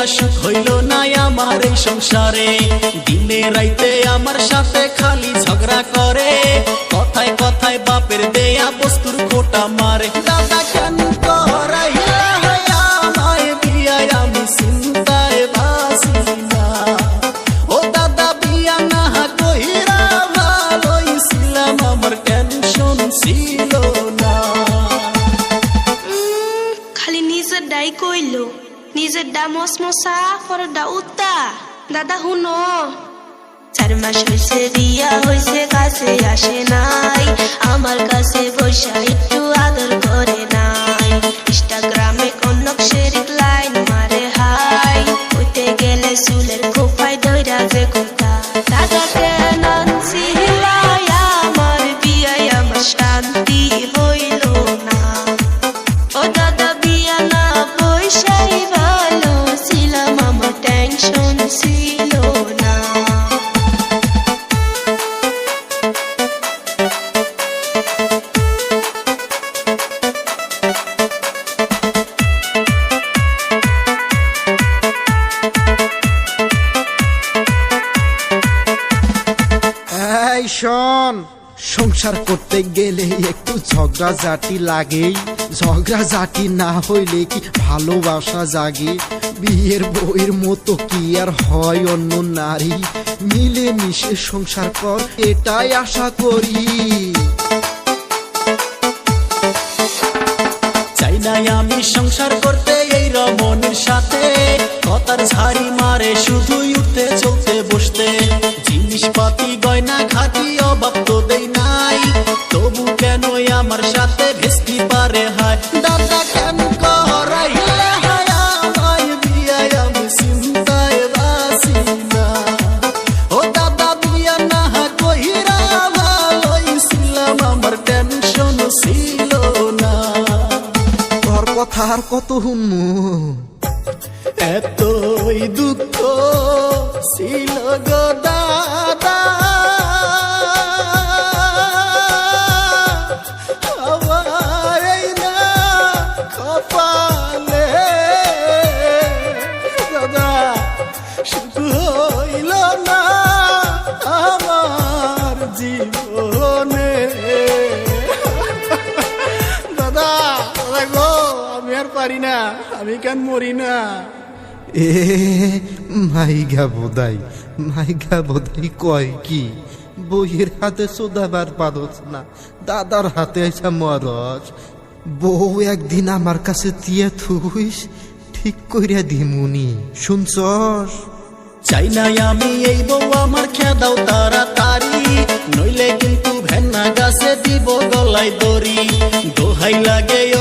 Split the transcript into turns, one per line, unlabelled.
কইরা সুখ হইল না আমার এই সংসারে। দিনে রাইতে আমার সাথে খালি ঝগড়া করে, কথায় কথায় বাপের দেয়া বস্তুর খোটা মারে। দাদা কেন করাইলা আমায় বিয়া, আমি চিন্তায় বাঁচি না। ও দাদা বিয়া না কইরা ভালোই ছিলাম, আমার টেনশন ছিল না।
খালি নিজের ডাই কইল, নিজের ডা মসমসা পর ডা উত্তা। দাদা হুনো 4 মাস হইছে বিয়া হইছে, কাছে আসে নাই, আমার কাছে বৈশা একটু আদর করে নাই। ইনস্টাগ্রামে কনক শেরিক লাইন মারে হাই, হইতে গেলে চুলের খোপায় দইরা যে কোথা। দাদা কেন ছিলাই আমার বিয়ায়, আমার শান্তি হইল না। ও দাদা বিয়া না পয়সাই ভালো ছিলাম, আমার টেনশন ছিল না।
এই শোন, সংসার করতে গেলে একটু ঝগড়াঝাটি লাগেই। ঝগড়াঝাটি না হইলে কি ভালোবাসা জাগে? বিয়ের বউয়ের মতো কি আর হয় অন্য নারী? মিলে মিশে সংসার কর, এটাই আশা করি।
চাই নাই আমি সংসার করতে এই রমণীর সাথে, কথার ঝাড়ি মারে শুধুই উঠতে চলতে বসতে। জিনিসপাতি গয়না খাতি অভাব তো দেই নাই, তবু কেন আমার সাথে ভেস্তি পারে হায়। দাদা কেন করাইলা আমায় বিয়া, আমি চিন্তায় বাঁচি না। ও দাদা বিয়া না কইরা ভালোই ছিলাম, আমার টেনশন ছিল না।
তোর কথা আর কত শুনমু?
এতই দুঃখ ছিল গো দাদা, আমার এই না কপালে। দাদা সুখ হইল না আমার জীবনে। দাদা গো, আমি আর পারি না, আমি কেন মরি না।
এ মাইগা বোধাই কয় কি? বইয়ের হাতে সোদাবার পারস না, দাদার হাতে আইসা মরস। বউ একদিন আমার কাছে দিয়ে থুইস, ঠিক কইরা দিমুনি, শুনছস?
চাই নাই আমি এই বউ আমার খেদাও তাড়াতাড়ি, নইলে কিন্তু ভেন্না গাছে দিব গলায় দড়ি। দোহাই লাগে ও